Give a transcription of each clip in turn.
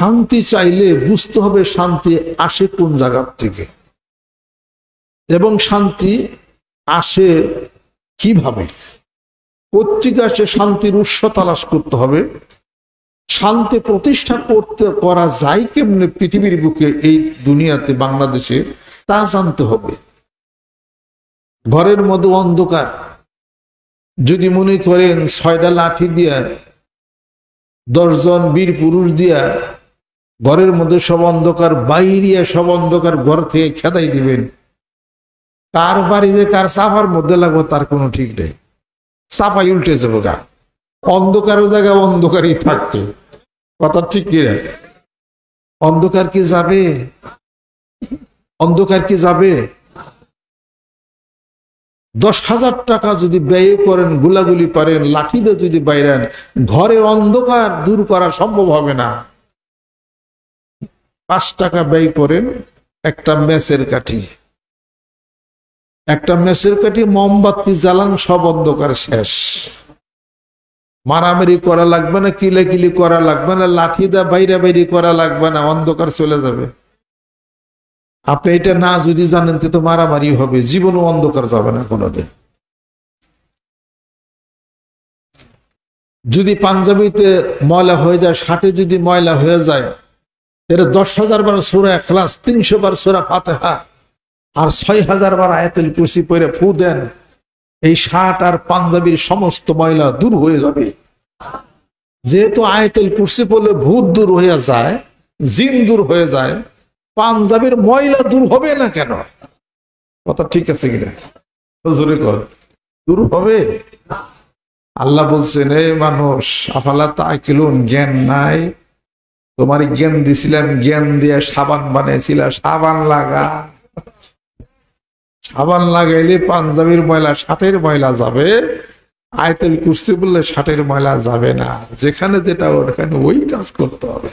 শান্তি চাইলে বুঝতে হবে শান্তি আসে কোন জায়গা থেকে এবং শান্তি আসে কিভাবে। পত্রিকা সে শান্তির উৎস তালাশ করতে হবে। শান্তি প্রতিষ্ঠা করা যায় কেমনে পৃথিবীর বুকে, এই দুনিয়াতে, বাংলাদেশে, তা জানতে হবে। ঘরের মধ্যে অন্ধকার, যদি মনে করেন 6টা লাঠি দিয়া 10 জন বীর পুরুষ দিয়া ঘরের মধ্যে সব অন্ধকার, বাইরে সব অন্ধকার ঘর থেকে খেদাই দিবেন, কার বাড়িতে কার সাফার মধ্যে লাগবে তার কোনো ঠিক নেই। সাফাই উল্টে যাবো গা, অন্ধকারের জায়গায় অন্ধকারই থাকতো। কথা ঠিক কিনা? অন্ধকার কি যাবে? অন্ধকার কি যাবে? 10,000 টাকা যদি ব্যয় করেন, গুলাগুলি পারেন, লাঠিতে যদি বাইরেন, ঘরের অন্ধকার দূর করা সম্ভব হবে না। 5 টাকা ব্যয় করেন একটা মেসের কাঠি, একটা মেসের কাঠি মোমবাতি জ্বালান, সব অন্ধকার শেষ। মারামারি করা লাগবে না, কিলাকিলি করা লাগবে না, লাঠি দা বাইরে বাইরে করা লাগবে না, অন্ধকার চলে যাবে। আপনি এটা না যদি জানেন তো মারামারি হবে, জীবনও অন্ধকার যাবে না কোনোদিন। যদি পাঞ্জাবিতে ময়লা হয়ে যায়, শার্টে যদি ময়লা হয়ে যায়, এর 10,000 বার সূরা ইখলাস, 300 বার সূরা ফাতিহা আর 6,000 বার আয়াতুল কুরসি পড়ে ফু দেন, এই শার্ট আর পাঞ্জাবির সমস্ত ময়লা দূর হয়ে যাবে। যেহেতু আয়াতুল কুরসি পড়লে ভূত দূর হয়ে যায়, জিন দূর হয়ে যায়, পাঞ্জাবির ময়লা দূর হবে না কেন? কথা ঠিক আছে কিনা? জোরে কর, দূর হবে। আল্লাহ বলছেন, এ মানুষ, আফালা তাকিলুন, জ্ঞান নাই? তোমার জ্ঞান দিছিলাম, জ্ঞান দিয়ে সাবান বানিয়েছিলাম, সাবান লাগা। সাবান লাগাইলে পাঞ্জাবির ময়লা, শার্টের ময়লা যাবে। আয়াতুল কুরসি বললে শার্টের ময়লা যাবে না। যেখানে যেটা ওখানে ওই কাজ করতে হবে।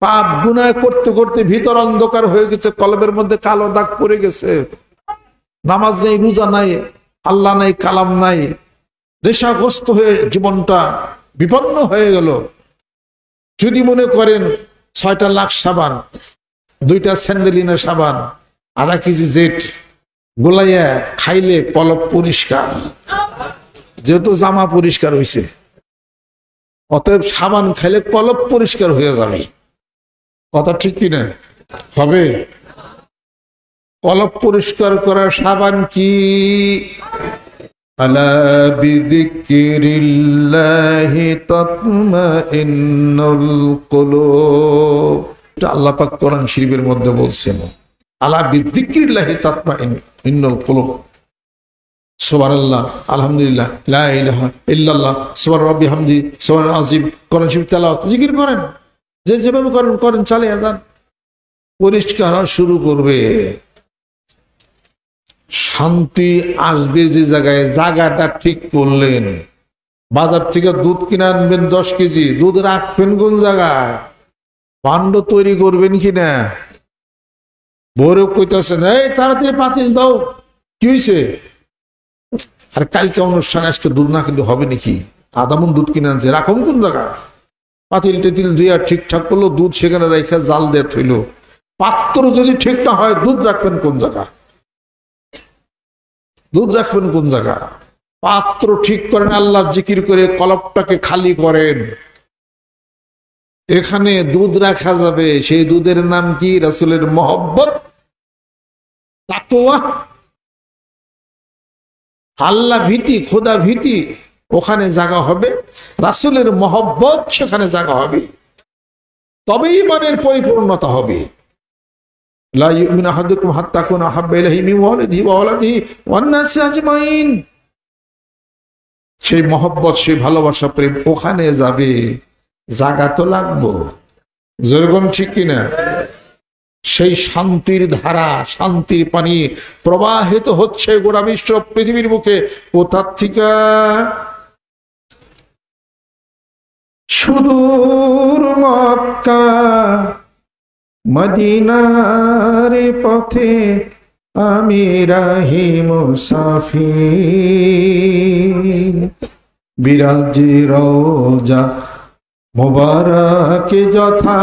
পাপ গুনাহ করতে করতে ভিতর অন্ধকার হয়ে গেছে, কলবের মধ্যে কালো দাগ পড়ে গেছে, নামাজ নেই, রোজা নাই, আল্লাহ নাই, কালাম নাই, নেশাগ্রস্ত হয়ে জীবনটা বিপন্ন হয়ে গেল। যদি মনে করেন 6টা লাখ সাবান, 2টা স্যান্ডেলিনা সাবান, আধা কেজি জেট গোলাইয়া খাইলে কলব পরিষ্কার, যেহেতু জামা পরিষ্কার হয়েছে, অতএব সাবান খাইলে কলব পরিষ্কার হয়ে যাবে। কথা ঠিক কিনা? হবে। কলব পরিষ্কার করা সাবান কি? আলা বিযিকরিল্লাহি তাতমাইন্নুল কুলুব, এটা আল্লাহ পাক কোরআন শরীফের মধ্যে বলছেন, আলা বিযিকরিল্লাহি তাতমাইন্নুল কুলুব। সুবহানাল্লাহ, আলহামদুলিল্লাহ, লা ইলাহা ইল্লাল্লাহ, সুবহান রাব্বি হামদি, সুবহান আযীম। কোরআন শরীফ তেলাওয়াত, জিকির করেন, যে যেভাবে করেন করেন, চালিয়ে যান, পরিষ্কার শুরু করবে। শান্তি আসবে যে জায়গায়, জায়গাটা ঠিক করলেন। বাজার থেকে দুধ কিনে আনবেন 10 কেজি, দুধ রাখবেন কোন জায়গায়? ভাণ্ড তৈরি করবেন কিনা? বউরেও কইতেছেন, এই তাড়াতাড়ি পাতিল দাও, কি হয়েছে? আর কালকে অনুষ্ঠানে আজকে দুধ না কিন্তু হবে নাকি? আদামন দুধ কিনে আনছে, রাখুন কোন জায়গায়? পাতিল টেতিল দিয়ে ঠিকঠাক করলো, দুধ সেখানে রেখে জাল দিয়ে থইল। পাত্র যদি ঠিক না হয়, দুধ রাখবেন কোন জায়গা? দুধ রাখবেন কোন জায়গা? পাত্র ঠিক করেন, আল্লাহ জিকির করে কলবটাকে খালি করেন। এখানে দুধ রাখা যাবে, সেই দুধের নাম কি? রাসূলের মহব্বত, তাকওয়া, আল্লাহ ভীতি, খোদা ভীতি। ওখানে জায়গা হবে, রাসূলের মহব্বত সেখানে জায়গা হবে, তবেই ইমানের পরিপূর্ণতা হবে। লা ইউমিনু আহাদুকুম হাত্তা কুনা আহাব্বা ইলাইহি মিন ওয়ালিদিহি ওয়া ওয়ালাদিহি ওয়ান নাসি আজমাইন। সেই মহব্বত, সেই ভালোবাসা, প্রেম ওখানে যাবে, জায়গা তো লাগবো। যেরকম ঠিক কিনা? সেই শান্তির ধারা, শান্তির পানি প্রবাহিত হচ্ছে গোটা বিশ্ব পৃথিবীর বুকে। কোথার থেকে? সুদূর মক্কা মদিনার পথে আমি রাহি মুসাফির, বিরাজি রওজা মুবারক যথা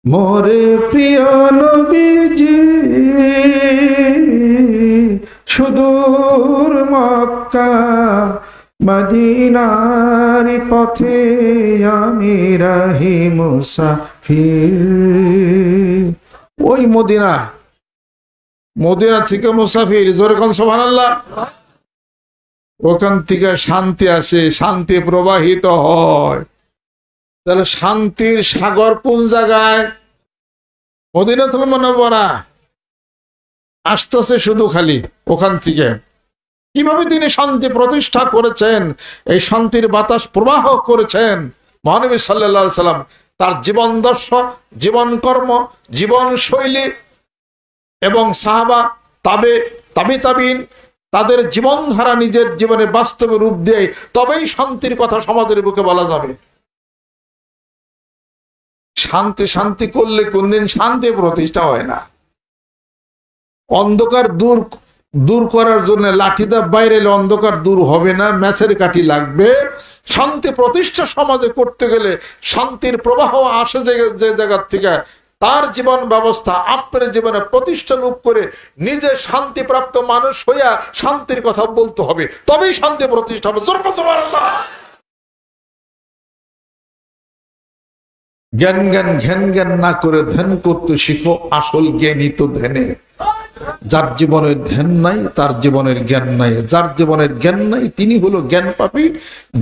মোরে প্রিয় নবীজি, সুদূর মক্কা মদিনার পথে আমি রাহি মুসাফির। ওই মদিনা, মদিনা থেকে মুসাফির, জোরে কোন সুবহানাল্লাহ। ওখান থেকে শান্তি আসে, শান্তি প্রবাহিত হয়। তাহলে শান্তির সাগর কোন জায়গায়? মদিনাতুল মুনাওয়ারা। আসতেছে শুধু খালি ওখান থেকে। কিভাবে তিনি শান্তি প্রতিষ্ঠা করেছেন, এই শান্তির বাতাস প্রবাহ করেছেন মহানবী সাল্লাল্লাহু আলাইহি সাল্লাম। তার জীবন দর্শন, জীবন কর্ম, জীবন শৈলী এবং সাহাবা, তাবিঈন তাদের জীবনধারা নিজের জীবনে বাস্তবে রূপ দেয়, তবেই শান্তির কথা সমাজের বুকে বলা যাবে। শান্তি শান্তি করলে কোনদিন শান্তি প্রতিষ্ঠা হয় না। অন্ধকার দূর করার জন্য লাঠিটা বাইরে এলে অন্ধকার দূর হবে না, ম্যাচের কাঠি লাগবে। শান্তি প্রতিষ্ঠা সমাজে করতে গেলে শান্তির প্রবাহ আসে যে জায়গার থেকে, তার জীবন ব্যবস্থা আপনার জীবনে প্রতিষ্ঠা লাভ করে নিজে শান্তিপ্রাপ্ত মানুষ হইয়া শান্তির কথা বলতে হবে, তবেই শান্তি প্রতিষ্ঠা হবে। জ্ঞান জ্ঞান ঘ্যান জ্ঞান না করে ধ্যান করতে শিখো, আসল জ্ঞানী তো ধ্যানে। যার জীবনের ধ্যান নাই তার জীবনের জ্ঞান নাই, যার জীবনের জ্ঞান নাই তিনি হলো জ্ঞান পাপী।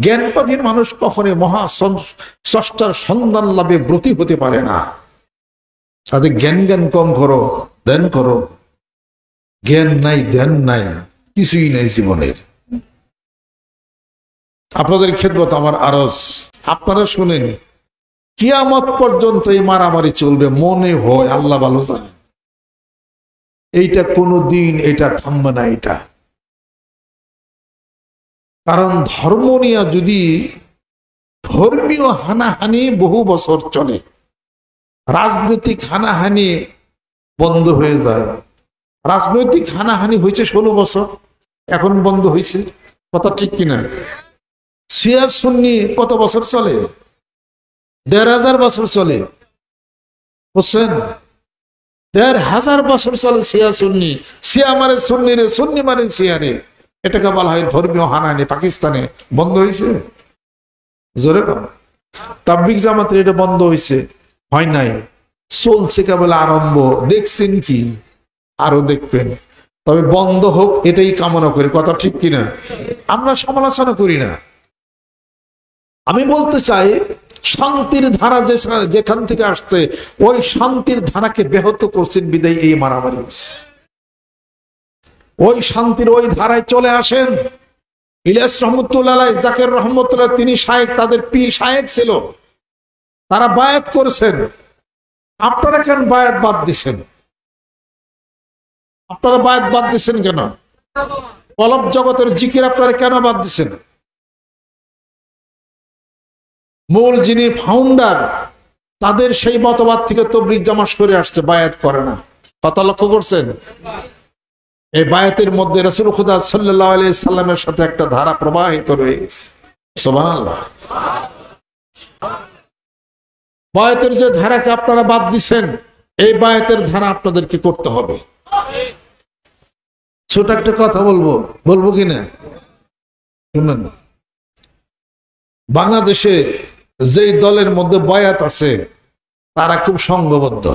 জ্ঞান পাপীর মানুষ কখনোই মহা স্রষ্টার সন্ধান লাভে ব্রতী হতে পারে না। তাদের জ্ঞান কম করো, ধ্যান করো। জ্ঞান নাই, ধ্যান নাই, কিছুই নাই জীবনের। আপনাদের খেদমত আমার আরজ, আপনারা শুনেন, কিয়ামত পর্যন্ত এই মারামারি চলবে মনে হয়, আল্লাহ ভালো জানে। এইটা কোনদিন এটা থামবে না এটা। কারণ ধর্ম নিয়ে যদি ধর্মীয় হানাহানি বহু বছর চলে, রাজনৈতিক হানাহানি বন্ধ হয়ে যায়। রাজনৈতিক হানাহানি হয়েছে 16 বছর, এখন বন্ধ হয়েছে, কথা ঠিক কিনা? শিয়া সুন্নি কত বছর চলে? 1500 বছর চলে, বুঝছেন? 1500 বছর চলে শিয়া সুন্নি। শিয়া মারে সুন্নি রে, সুন্নি মারে শিয়া রে। এটাকে বলা হয় ধর্মীয় হানাহানি। পাকিস্তানে বন্ধ হয়েছে? জোরে তাবলিগ জামাতের এটা বন্ধ হয়েছে? হয় নাই, চলছে কেবল আরম্ভ। দেখছেন কি? আরো দেখবেন। তবে বন্ধ হোক এটাই কামনা করি, কথা ঠিক কিনা? আমরা সমালোচনা করি না। আমি বলতে চাই, শান্তির ধারা যেখান থেকে আসছে, ওই শান্তির ধারাকে ব্যাহত করছেন বিদায় এই মারামারি। ওই শান্তির ওই ধারায় চলে আসেন। ইলিয়াস রহমতুল্লাহ, জাকের রহমতুল্লাহ, তিনি শায়েখ, তাদের পীর শায়েখ ছিল, তারা বায়াত করেছেন। আপনারা কেন বায়াত বাদ দিছেন? আপনারা বায়াত বাদ দিছেন কেন? কলব জগতের জিকির আপনারা কেন বাদ দিছেন? মূল যিনি ফাউন্ডার, তাদের সেই মতবাদ থেকে তবলিগ জামাত করে আসছে, বায়াত করে না। কথা লক্ষ্য করছেন? এই বায়াতের মধ্যে রাসূল খুদা সাল্লাল্লাহু আলাইহি সাল্লামের সাথে একটা ধারা প্রবাহিত রয়ে গেছে। সুবহানাল্লাহ। বায়াতের যে ধারাকে আপনারা বাদ দিছেন, এই বায়াতের ধারা আপনাদেরকে করতে হবে। ছোট একটা কথা বলবো কিনা শুনুন। বাংলাদেশে যেই দলের মধ্যে বায়াত আছে তারা খুব সংঘবদ্ধ।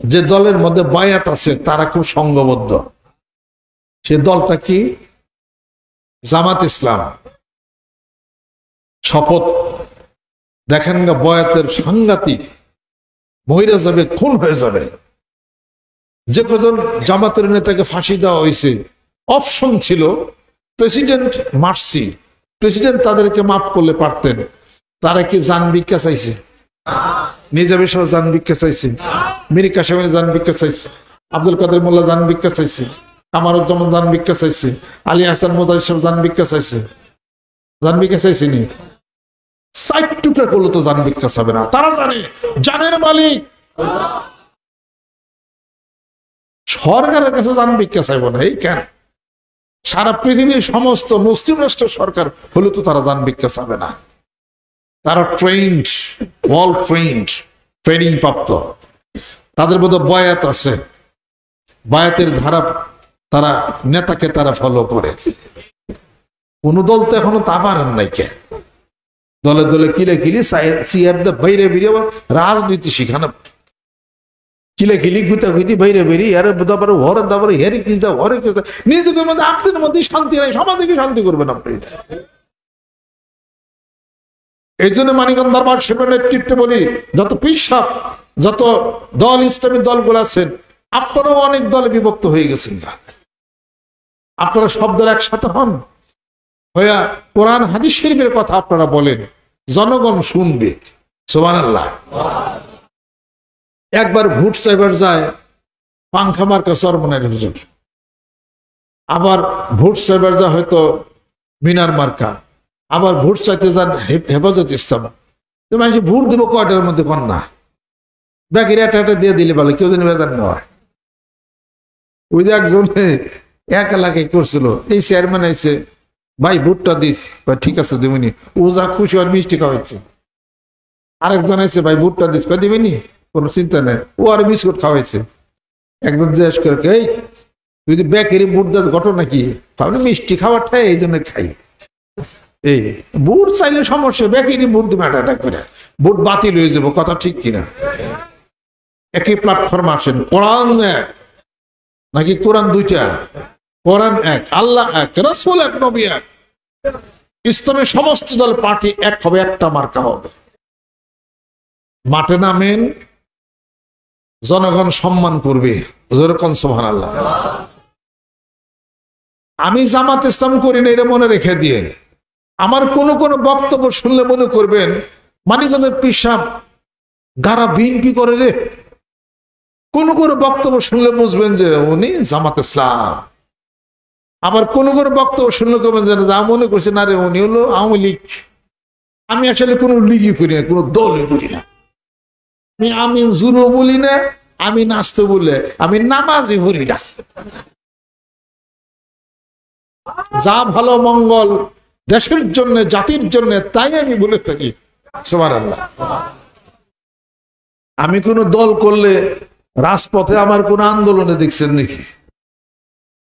যে দলের মধ্যে বায়াত আছে তারা খুব সংঘবদ্ধ। সে দলটা কি? জামাত ইসলাম। শপথ দেখেন না, বয়াতের সাংঘাতিক, মহিলা যাবে, খুন হয়ে যাবে। যে কজন জামাতের নেতাকে ফাঁসি দেওয়া হয়েছে, অপশন ছিল প্রেসিডেন্ট মার্সি, প্রেসিডেন্ট তাদেরকে মাফ করলে পারতেন। তারা কি জান ভিক্ষা চাইছে? নিজামী সাহেব জান ভিক্ষা চাইছে, মীর কাসেমের জান ভিক্ষা চাইছে, আব্দুল কাদের মোল্লা জান ভিক্ষা চাইছে, কামারুজ্জামান জান ভিক্ষা চাইছে, আলী হাসান মোজাহিদ সাহেব জান ভিক্ষা চাইছে। জান ভিক্ষা চাইছেনি? 60 টুকরা করলে তো জান ভিক্ষা চাবে না। তারা জানে জানের মালিক সরকারের কাছে জান ভিক্ষা চাইব না। এই কেন? সারা পৃথিবীর সমস্ত মুসলিম রাষ্ট্র সরকার হলে তো তারা জান ভিক্ষা চাবে না। তারা ট্রেন্ড, ওয়ার্ল্ড ট্রেন্ড, ট্রেনিং প্রাপ্ত, তাদের মধ্যে বয়াত আছে, বয়াতের ধারা তারা নেতাকে তারা ফলো করে। কোন দল তো এখনো তা পারেন নাই, কে দলে দলে কিলে কিলি সিয়ার বাইরে বেরিয়ে রাজনীতি শিখানো, কিলে কিলি গুতা গুতি বাইরে বেরিয়ে আরে দাবার হরে দাবার হেরে কিস দাও হরে কিস দাও, নিজেদের মধ্যে আপনাদের মধ্যে শান্তি নাই, সমাজে কি শান্তি করবেন আপনি? এই জন্য মানিকগঞ্জ দরবার শিবের নেতৃত্বে বলি, যত পিসাব, যত দল, ইসলামী দলগুলো আছেন, আপনারাও অনেক দলে বিভক্ত হয়ে গেছেন না, আপনারা সব দল একসাথে হন, হইয়া কোরআন হাদিস শরীফের কথা আপনারা বলেন, জনগণ শুনবে। সুবহানাল্লাহ। একবার ভোট চাইবার যায় পাংখা মার্কা চরমনের হুজুর, আবার ভোট চাইবার যায় হয়তো মিনার মার্কা, আবার ভোট চাইতে যান হেফাজত ইসলাম। মানুষ ভোট দেবো কয়টার মধ্যে কন্যা ব্যাকের একটা দিয়ে দিলে বলে কেউ যেন বেজান নেওয়া। ওই যে একজন এক এলাকায় করছিল, এই চেয়ারম্যান আইসে, ভাই ভোটটা দিস, ঠিক আছে দেবেনি, ও যা খুশি আর মিষ্টি খাওয়াইছে। আরেকজন আছে, ভাই ভোটটা দিস, দিবেনি, কোনো চিন্তা নেই, ও আর বিস্কুট খাওয়াইছে। একজন জিজ্ঞেস করে, এই তুই যদি বেকারি ভোট দেওয়ার ঘটনা কি? তাহলে মিষ্টি খাওয়ারটাই এই জন্য খাই। এই ভোট চাইলে সমস্যা, বেকারি ভোট দেবে এটা করে ভোট বাতিল হয়ে যাবো, কথা ঠিক কিনা? একই প্ল্যাটফর্ম আসেন, কোরআন এক নাকি কোরআন দুইটা? কোরআন এক, আল্লাহ এক, রাসূল এক, নবী এক। ইসলামের সমস্ত দল পার্টি এক হবে, একটা মার্কা হবে। মাঠে নামেন, জনগণ সম্মান করবে, যেরকম সুবহানাল্লাহ। আমি জামাত ইসলাম করি না, এটা মনে রেখে দিয়ে আমার কোন কোন বক্তব্য শুনলে মনে করবেন মানিকগঞ্জের পিসাব গারা বিএনপি করে রে। কোন কোন বক্তব্য শুনলে বুঝবেন যে উনি জামাত ইসলাম। আবার কোন কোন বক্তব্য শুনলে করবেন যে যা মনে করছে না রে উনি হলো আওয়ামী লীগ। আমি আসলে কোনো লীগই করি না, কোনো দলই করি না। আমি জুরো বলি না, আমি নাচতে বলে আমি নামাজই পড়ি না। যা ভালো মঙ্গল দেশের জন্য, জাতির জন্য, তাই আমি বলে থাকি। সুবহানাল্লাহ। আমি কোন দল করলে রাজপথে আমার কোন আন্দোলনে দেখছেন নাকি?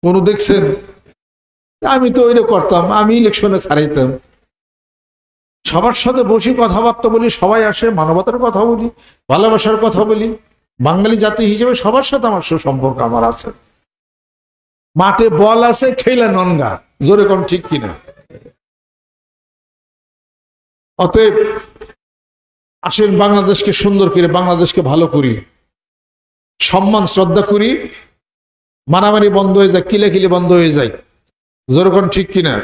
কোন দেখছেন? আমি তো ওইটা করতাম, আমি ইলেকশনে হারাইতাম। সবার সাথে বসে কথাবার্তা বলি, সবাই আসে, মানবতার কথা বলি, ভালোবাসার কথা বলি। বাঙালি জাতি হিসেবে সবার সাথে আমার সুসম্পর্ক আমার আছে। মাঠে বল আছে, খেলা ননগা, জোরে কোন ঠিক কিনা? অতএব আসেন বাংলাদেশকে সুন্দর করে, বাংলাদেশকে ভালো করি, সম্মান শ্রদ্ধা করি, মারামারি বন্ধ হয়ে যায়, কিলাকিলি বন্ধ হয়ে যায়, জোরে কোন ঠিক কিনা?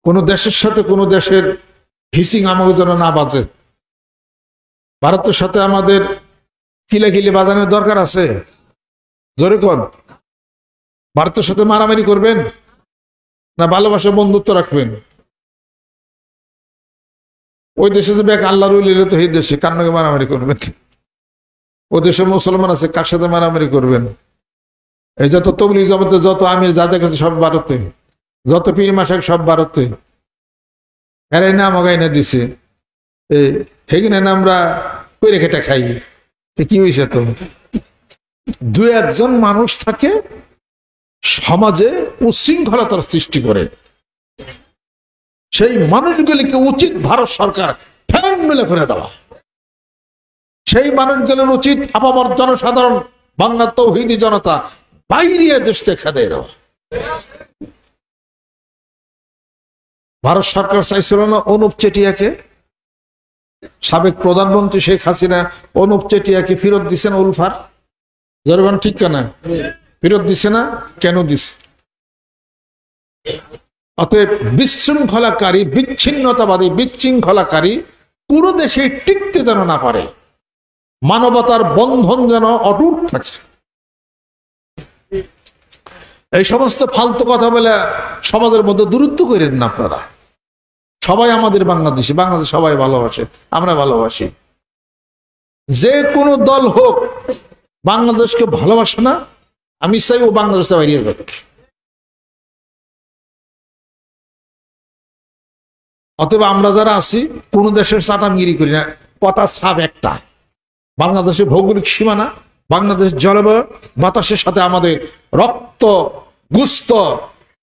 কোন দেশের সাথে কোন দেশের হিসিং আমাকে যেন না বাজে। ভারতের সাথে আমাদের কিলাকিলি বাজানোর দরকার আছে? জোরে কোন? ভারতের সাথে মারামারি করবেন না ভালোবাসা বন্ধুত্ব রাখবেন? ওই দেশে যে ব্যাগ আল্লাহ রইলে তো এই দেশে কান্নাকে মারামারি করবেন। ওই দেশে মুসলমান আছে, কার সাথে মারামারি করবেন? এই যত তবলিগ জমাতে, যত আমির যাদের কাছে, সব ভারতে, যত পীর মাসাক সব ভারতে। এরাই না আমাকে এনে দিছে, সেখানে আমরা কইরে খেটে খাই। কি হয়েছে? তো দু একজন মানুষ থাকে সমাজে উচ্ছৃঙ্খলতার সৃষ্টি করে, সেই মানুষগুলিকে উচিত ভারত সরকার ফ্যান মেলে করে দেওয়া। সেই মানুষগুলোর উচিত আপামর জনসাধারণ, বাংলা তৌহিদি জনতা বাইরে দেশ থেকে খেদে দেওয়া। ভারত সরকার চাইছিল না অনুপ চেটিয়াকে, সাবেক প্রধানমন্ত্রী শেখ হাসিনা অনুপ চেটিয়াকে ফেরত দিচ্ছেন উলফার। জনগণ ঠিক কেনা ফেরত দিছে না? কেন দিছে? অতএব বিশৃঙ্খলাকারী, বিচ্ছিন্নতাবাদী, বিশৃঙ্খলাকারী পুরো দেশে টিকতে যেন না পারে, মানবতার বন্ধন যেন অটুট থাকে। এই সমস্ত ফালতু কথা বলে সমাজের মধ্যে দূরত্ব করেন না আপনারা। সবাই আমাদের বাংলাদেশি, বাংলাদেশ সবাই ভালোবাসে, আমরা ভালোবাসি। যে কোনো দল হোক বাংলাদেশকে ভালোবাসে না, আমি চাই ও বাংলাদেশে বাইরে যাক। অতএব আমরা যারা আছি কোন দেশের চাটামগিরি করি না, কথা সাব একটা, বাংলাদেশের ভৌগোলিক সীমানা, বাংলাদেশ জলবায়ু, বাতাসের সাথে আমাদের রক্ত, গুস্ত,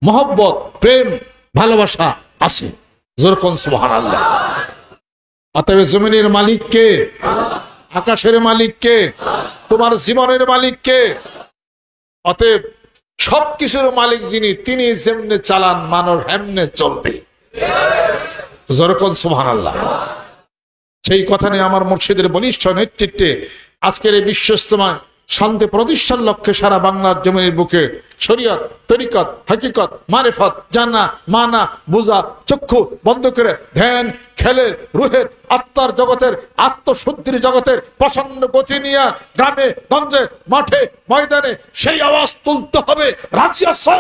মহব্বত, প্রেম, ভালোবাসা আছে। যেরকম সুবহানাল্লাহ। অতএব জমিনের মালিক কে? আকাশের মালিক কে? তোমার জীবনের মালিক কে? অতএব সবকিছুর মালিক যিনি, তিনি যেমনে চালান মানুষ হেমনে চলবে। যেরকম সুবহানাল্লাহ। সেই কথা নিয়ে আমার মুর্শিদের বলিষ্ঠ নেতৃত্বে আজকের এই বিশ্ব ইজতেমায় শান্তি প্রতিষ্ঠার লক্ষ্যে সারা বাংলার জমিনের বুকে শরীয়ত, তরিকত, হাকিকত, মারিফত, জানা, মানা, বুঝা, চক্ষু বন্ধ করে ধ্যান, খেলে রুহের আত্মার জগতের, আত্মশুদ্ধির জগতের প্রচন্ড গতি নিয়ে গ্রামে গঞ্জে মাঠে ময়দানে সেই আওয়াজ তুলতে হবে, রাজি আছে?